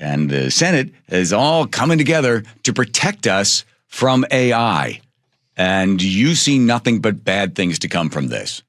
And the Senate is all coming together to protect us from AI. And you see nothing but bad things to come from this.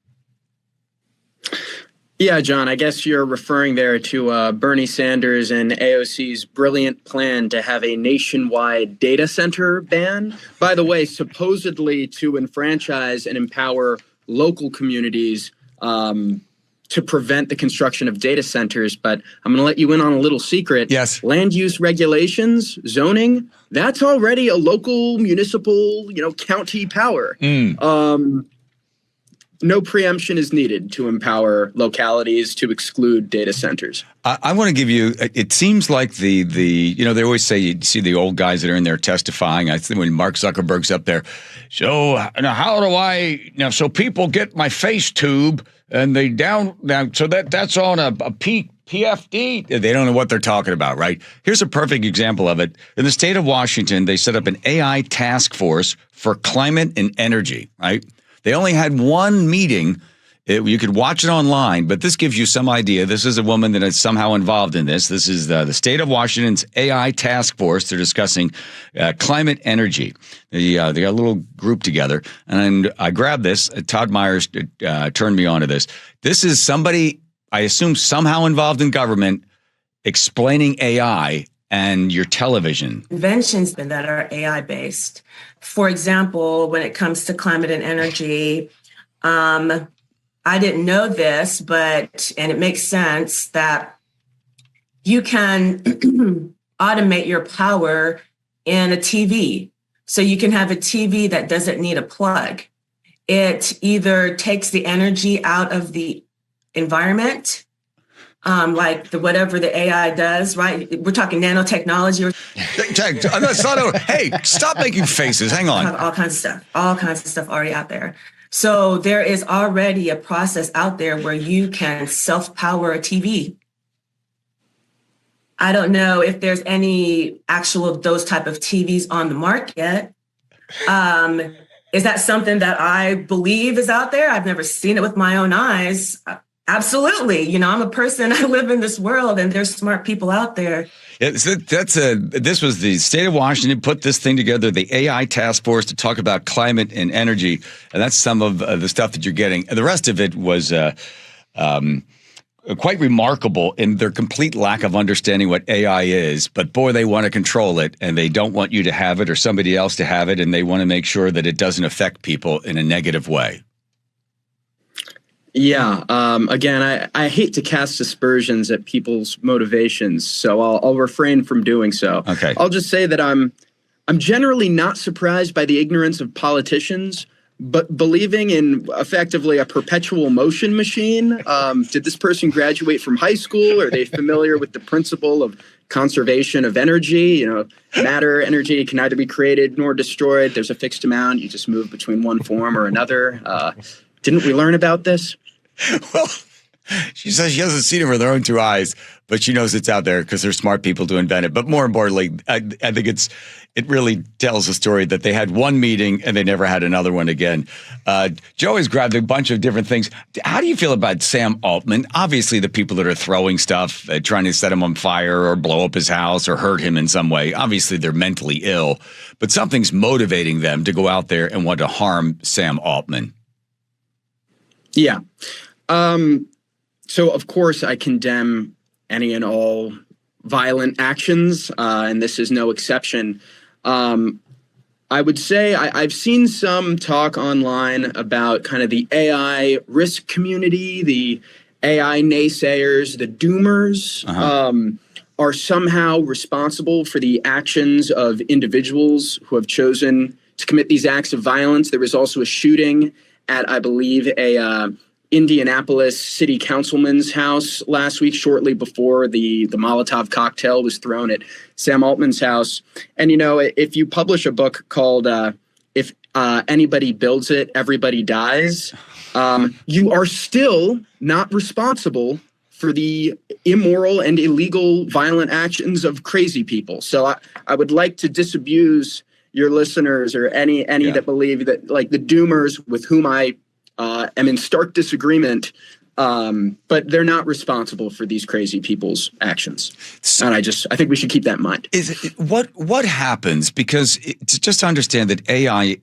Yeah, John, I guess you're referring there to Bernie Sanders and AOC's brilliant plan to have a nationwide data center ban. By the way, supposedly to enfranchise and empower local communities to prevent the construction of data centers. But I'm going to let you in on a little secret. Yes. Land use regulations, zoning, that's already a local, municipal, county power. No preemption is needed to empower localities to exclude data centers. I want to give you, it seems like they always say you see the old guys that are in there testifying. I think when Mark Zuckerberg's up there, so how do I, so people get my face tube and they so that's on a PFD. They don't know what they're talking about, right? Here's a perfect example of it. In the state of Washington, they set up an AI task force for climate and energy, right? They only had one meeting. You could watch it online, but this gives you some idea. This is a woman that is somehow involved in this. This is the state of Washington's AI task force. They're discussing climate energy. They got a little group together, and I grabbed this. Todd Myers turned me on to this. This is somebody, I assume, somehow involved in government explaining AI and your television. Inventions that are AI based. For example, when it comes to climate and energy, I didn't know this, and it makes sense that you can automate your power in a TV. So you can have a TV that doesn't need a plug. It either takes the energy out of the environment, like whatever the AI does, right? We're talking nanotechnology. Hey, stop making faces. Hang on. All kinds of stuff already out there. So there is already a process out there where you can self-power a TV. I don't know if there's any actual those type of TVs on the market. Is that something that I believe is out there? I've never seen it with my own eyes. Absolutely. I'm a person, I live in this world, and there's smart people out there. This was the state of Washington put this thing together, the AI task force to talk about climate and energy. And that's some of the stuff that you're getting. The rest of it was quite remarkable in their complete lack of understanding what AI is. But boy, they want to control it, and they don't want you to have it or somebody else to have it. And they want to make sure that it doesn't affect people in a negative way. Yeah. Again, I hate to cast aspersions at people's motivations, so I'll refrain from doing so. Okay. I'll just say that I'm generally not surprised by the ignorance of politicians, but believing in effectively a perpetual motion machine. Did this person graduate from high school? Are they familiar with the principle of conservation of energy? Matter, energy can neither be created nor destroyed. There's a fixed amount. You just move between one form or another. Didn't we learn about this? Well, she says she hasn't seen it with her own two eyes, but she knows it's out there because there's smart people to invent it. But more importantly, I think it really tells a story that they had one meeting and they never had another one again. Joey's grabbed a bunch of different things. How do you feel about Sam Altman? Obviously, the people that are throwing stuff, trying to set him on fire or blow up his house or hurt him in some way, obviously they're mentally ill, but something's motivating them to go out there and want to harm Sam Altman. Yeah. So, of course, I condemn any and all violent actions, and this is no exception. I would say I've seen some talk online about kind of the AI risk community, the AI naysayers, the doomers, are somehow responsible for the actions of individuals who have chosen to commit these acts of violence. There was also a shooting at, I believe, a Indianapolis city councilman's house last week, shortly before the Molotov cocktail was thrown at Sam Altman's house. And, if you publish a book called If Anybody Builds It, Everybody Dies, you are still not responsible for the immoral and illegal violent actions of crazy people. So I would like to disabuse your listeners or any that believe that, like, the doomers with whom I am in stark disagreement, But they're not responsible for these crazy people's actions. And I think we should keep that in mind. What happens? Because to just understand that AI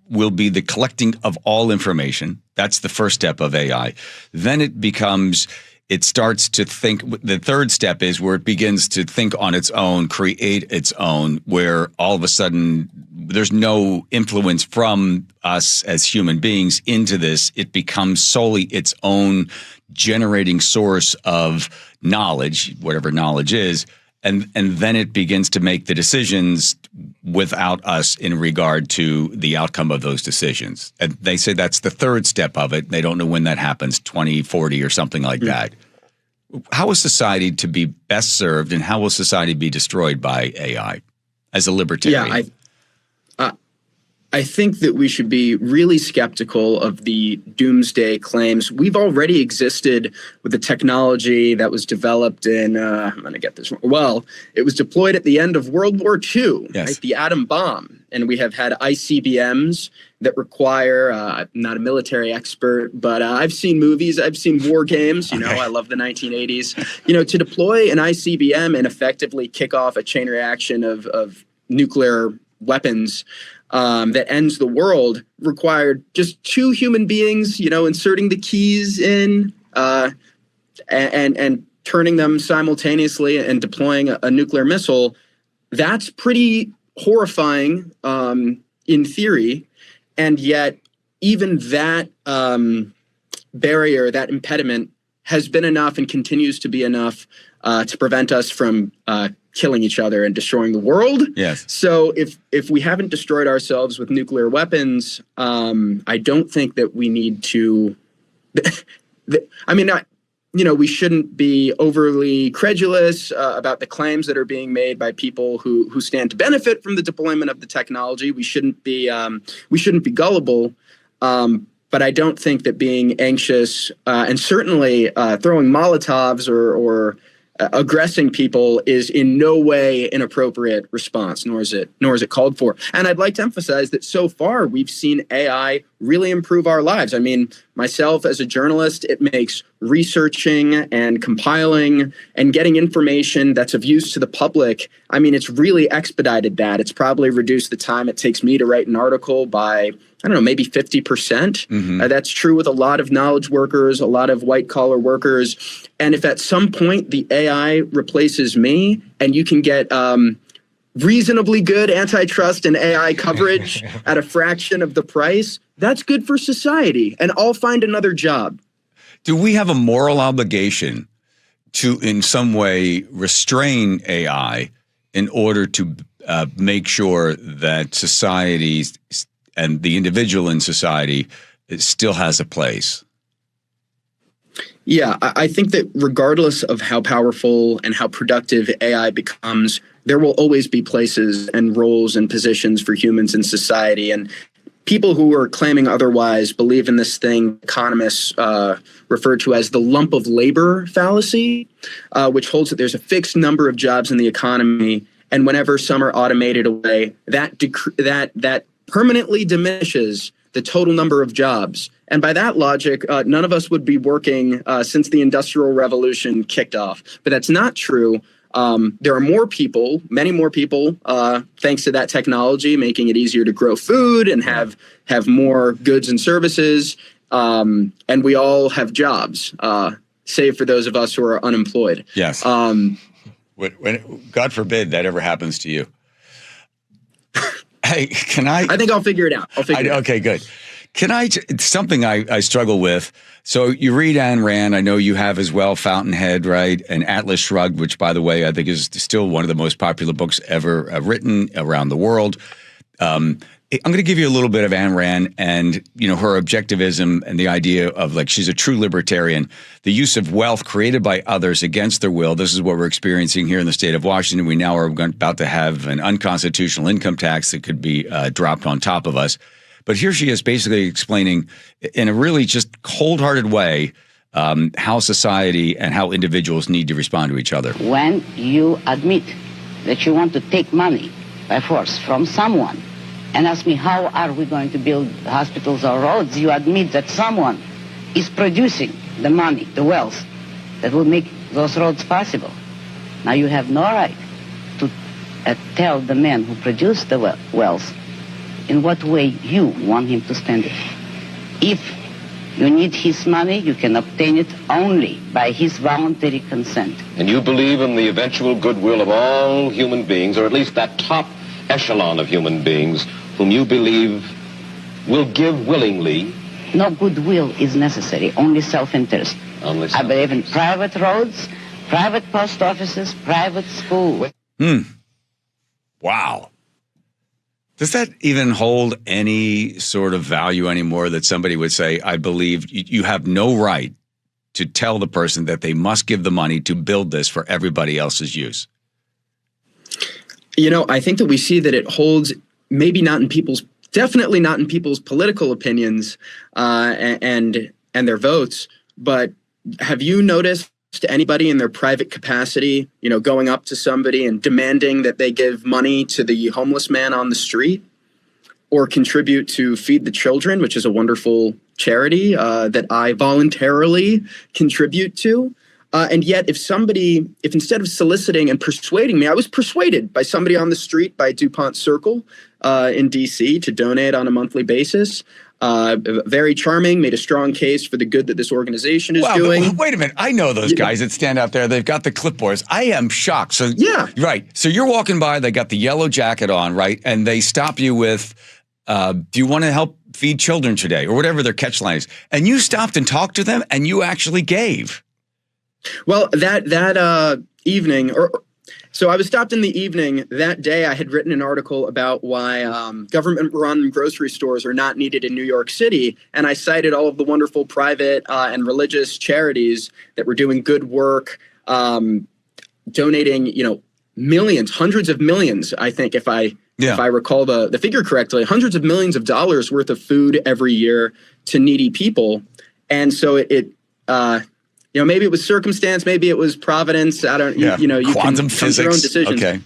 will be the collecting of all information. That's the first step of AI. Then it starts to think. The third step is where it begins to think on its own, create its own, where all of a sudden there's no influence from us as human beings into this. It becomes solely its own generating source of knowledge, whatever knowledge is, and then it begins to make the decisions without us in regard to the outcome of those decisions. And they say that's the third step of it. They don't know when that happens, 2040 or something like that. How is society to be best served, and how will society be destroyed by AI as a libertarian? Yeah, I think that we should be really skeptical of the doomsday claims. We've already existed with the technology that was developed in, I'm going to get this wrong. Well, it was deployed at the end of World War II, yes. Right? The atom bomb. And we have had ICBMs that require, I'm not a military expert, but I've seen movies, I've seen war games, okay. I love the 1980s. To deploy an ICBM and effectively kick off a chain reaction of nuclear weapons that ends the world required just two human beings, inserting the keys in and turning them simultaneously and deploying a nuclear missile. That's pretty horrifying in theory. And yet even that barrier, that impediment has been enough and continues to be enough to prevent us from killing each other and destroying the world. Yes. So if we haven't destroyed ourselves with nuclear weapons, I don't think that we need to. We shouldn't be overly credulous about the claims that are being made by people who stand to benefit from the deployment of the technology. We shouldn't be gullible. But I don't think that being anxious and certainly throwing Molotovs or aggressing people is in no way an appropriate response, nor is it called for. And I'd like to emphasize that so far we've seen AI really improve our lives. I mean, myself as a journalist, it makes researching and compiling and getting information that's of use to the public. I mean, it's really expedited that. It's probably reduced the time it takes me to write an article by, I don't know, maybe 50%. Mm-hmm. That's true with a lot of knowledge workers, a lot of white collar workers. And if at some point the AI replaces me and you can get reasonably good antitrust and AI coverage at a fraction of the price, that's good for society. And I'll find another job. Do we have a moral obligation to, in some way, restrain AI in order to make sure that society and the individual in society still has a place? Yeah, I think that regardless of how powerful and how productive AI becomes, there will always be places and roles and positions for humans in society. And people who are claiming otherwise believe in this thing economists refer to as the lump of labor fallacy, which holds that there's a fixed number of jobs in the economy, and whenever some are automated away, that permanently diminishes the total number of jobs. And by that logic, none of us would be working since the Industrial Revolution kicked off. But that's not true. There are more people, many more people, thanks to that technology, making it easier to grow food and have more goods and services. And we all have jobs, save for those of us who are unemployed. Yes. When, God forbid that ever happens to you. Hey, can I think I'll figure it out. Okay, good. It's something I struggle with. So you read Ayn Rand. I know you have as well, Fountainhead, right? And Atlas Shrugged, which, by the way, I think is still one of the most popular books ever written around the world. I'm going to give you a little bit of Ayn Rand and, her objectivism and the idea of, like, she's a true libertarian. The use of wealth created by others against their will. This is what we're experiencing here in the state of Washington. We now are about to have an unconstitutional income tax that could be dropped on top of us. But here she is basically explaining in a really just cold-hearted way how society and how individuals need to respond to each other. When you admit that you want to take money by force from someone and ask me, how are we going to build hospitals or roads? You admit that someone is producing the money, the wealth that will make those roads possible. Now you have no right to tell the man who produced the wealth in what way you want him to spend it. If you need his money, you can obtain it only by his voluntary consent. And you believe in the eventual goodwill of all human beings, or at least that top echelon of human beings whom you believe will give willingly? No goodwill is necessary, only self-interest. I believe in private roads, private post offices, private schools. Wow. Does that even hold any sort of value anymore, that somebody would say, I believe you have no right to tell the person that they must give the money to build this for everybody else's use? You know, I think that we see that it holds, maybe not in people's, definitely not in people's political opinions and their votes, but have you noticed anybody in their private capacity, you know, going up to somebody and demanding that they give money to the homeless man on the street, or contribute to Feed the Children, which is a wonderful charity that I voluntarily contribute to? And yet, if instead of soliciting and persuading me, I was persuaded by somebody on the street by DuPont Circle in DC to donate on a monthly basis. Very charming, made a strong case for the good that this organization is doing. Wait a minute. I know those guys that stand out there. They've got the clipboards. I am shocked. So yeah. Right. So you're walking by, they got the yellow jacket on, right? And they stop you with, do you want to help feed children today? Or whatever their catch line is. And you stopped and talked to them, and you actually gave. Well, that evening, so I was stopped in the evening. That day, I had written an article about why government-run grocery stores are not needed in New York City, and I cited all of the wonderful private and religious charities that were doing good work, donating, you know, millions, hundreds of millions. I think if I recall the figure correctly, hundreds of millions of dollars worth of food every year to needy people, and so you know, maybe it was circumstance, maybe it was providence. I don't, you know, you quantum can physics. come to your own decisions. Okay.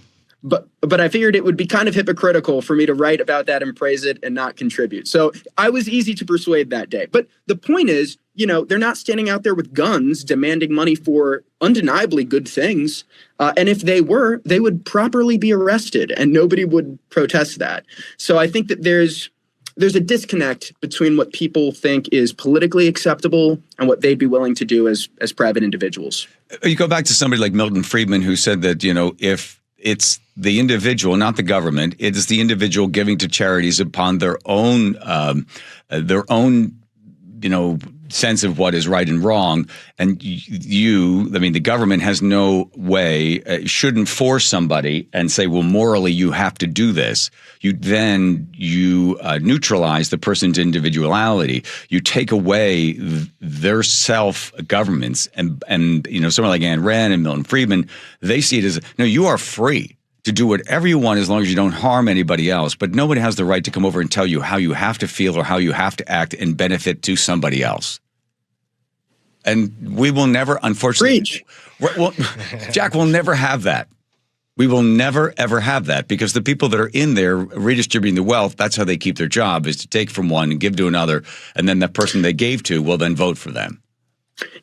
But I figured it would be kind of hypocritical for me to write about that and praise it and not contribute. So I was easy to persuade that day. But the point is, you know, they're not standing out there with guns demanding money for undeniably good things. And if they were, they would properly be arrested and nobody would protest that. So I think that there's a disconnect between what people think is politically acceptable and what they'd be willing to do as private individuals. You go back to somebody like Milton Friedman, who said that, you know, if it's the individual, not the government, it is the individual giving to charities upon their own, you know, sense of what is right and wrong. And the government has no way, shouldn't force somebody and say, well, morally, you have to do this. You neutralize the person's individuality. You take away their self-governments. And you know, someone like Ayn Rand and Milton Friedman, they see it as, no, you are free to do whatever you want as long as you don't harm anybody else. But nobody has the right to come over and tell you how you have to feel or how you have to act and benefit to somebody else. And we will never, unfortunately, Jack, we'll never have that. We will never, ever have that, because the people that are in there redistributing the wealth, that's how they keep their job, is to take from one and give to another. And then that person they gave to will then vote for them.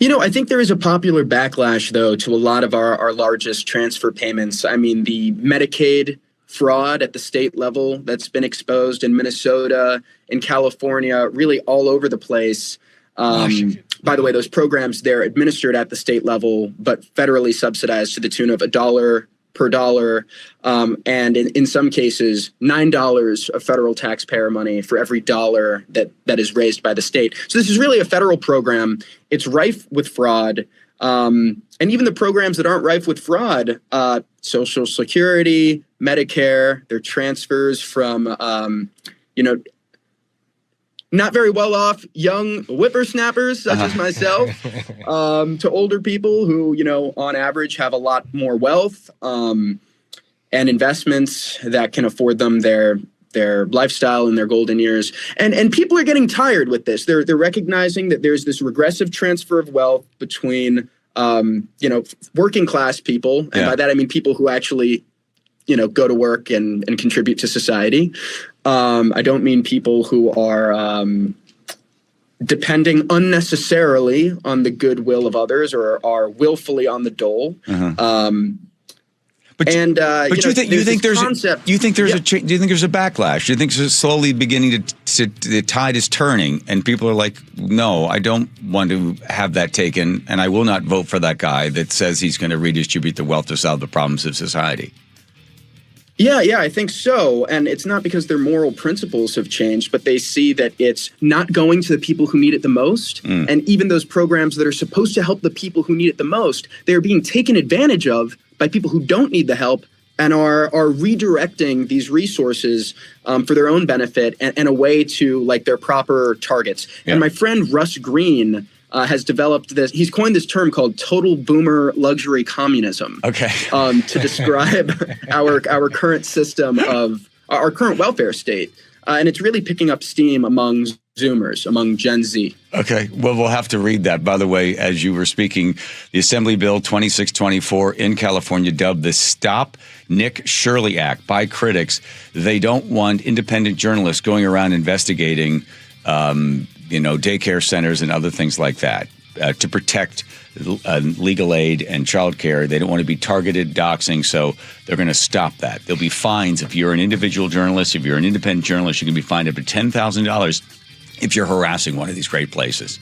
You know, I think there is a popular backlash, though, to a lot of our largest transfer payments. I mean, the Medicaid fraud at the state level that's been exposed in Minnesota, in California, really all over the place. By the way, those programs, they're administered at the state level, but federally subsidized to the tune of $1 per dollar. And in some cases, $9 of federal taxpayer money for every dollar that is raised by the state. So this is really a federal program. It's rife with fraud. And even the programs that aren't rife with fraud, Social Security, Medicare, they're transfers from, you know, not very well off young whippersnappers such as myself to older people who, you know, on average have a lot more wealth and investments that can afford them their lifestyle in their golden years. And people are getting tired with this. They're recognizing that there's this regressive transfer of wealth between, you know, working class people. And by that, I mean people who actually, you know, go to work and contribute to society. I don't mean people who are depending unnecessarily on the goodwill of others or are willfully on the dole. But and but you think there's a backlash? You think it's slowly beginning to the tide is turning, and people are like, no, I don't want to have that taken, and I will not vote for that guy that says he's going to redistribute the wealth to solve the problems of society. Yeah, I think so. And it's not because their moral principles have changed, but they see that it's not going to the people who need it the most. And even those programs that are supposed to help the people who need it the most, they're being taken advantage of by people who don't need the help and are redirecting these resources for their own benefit and away to like their proper targets. Yeah. And my friend Russ Green has developed this. He's coined this term called total boomer luxury communism. Okay. To describe our current system of our current welfare state. And it's really picking up steam among Zoomers, among Gen Z. Okay. Well, we'll have to read that. By the way, as you were speaking, the Assembly Bill 2624 in California, dubbed the Stop Nick Shirley Act by critics. They don't want independent journalists going around investigating daycare centers and other things like that to protect legal aid and child care. They don't want to be targeted doxing, so they're going to stop that. There'll be fines if you're an individual journalist. If you're an independent journalist, you can be fined up to $10,000 if you're harassing one of these great places.